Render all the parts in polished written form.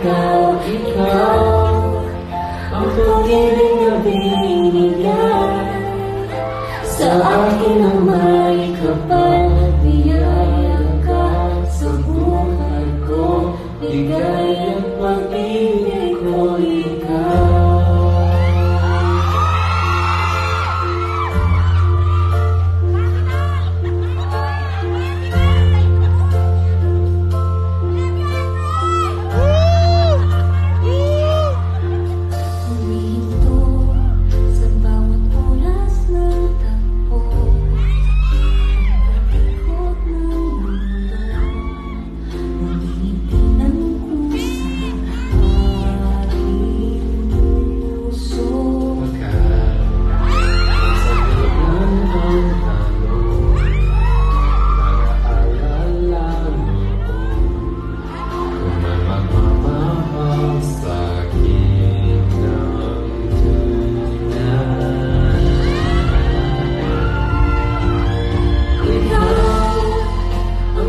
ikaw ang pag-ibig na binigay sa akin ang may kapal. Biyaya ka sa buhay ko, bigay ang pag-ibig ko, ikaw.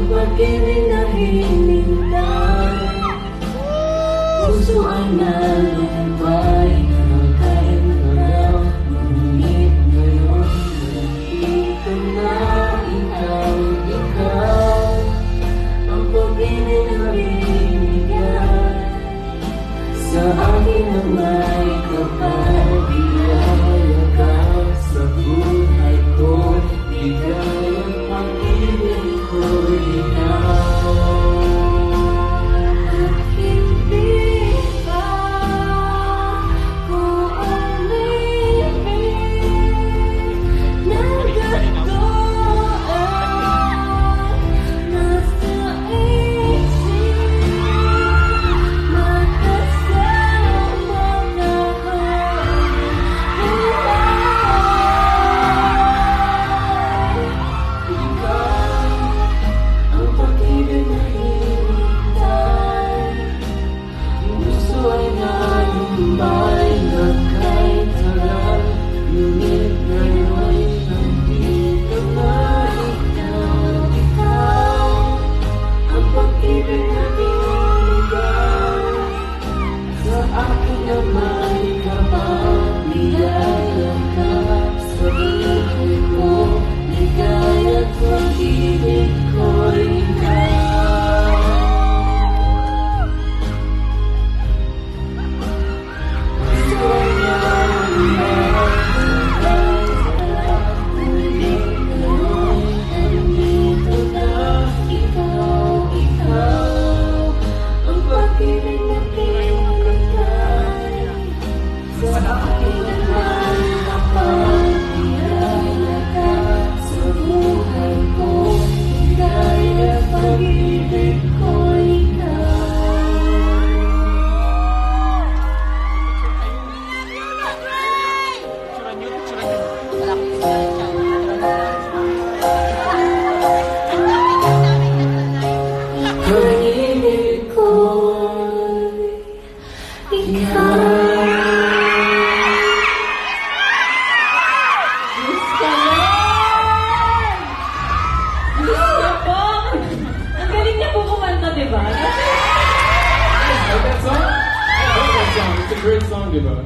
Pag-ibig na hinintay, puso ay nalumbay, nakain ka lang, ngunit ngayon nandito na ikaw, ikaw ang pag-ibig na binigay sa akin na may kapal. Biyaya ka sa buhay ko, bigay ang pag-ibig ko, ikaw. Pag-ibig ko'y ikaw. Gusto yan! Gusto po! Ang galing niya po kumanta, diba? That song? I love that song. It's a great song, diba?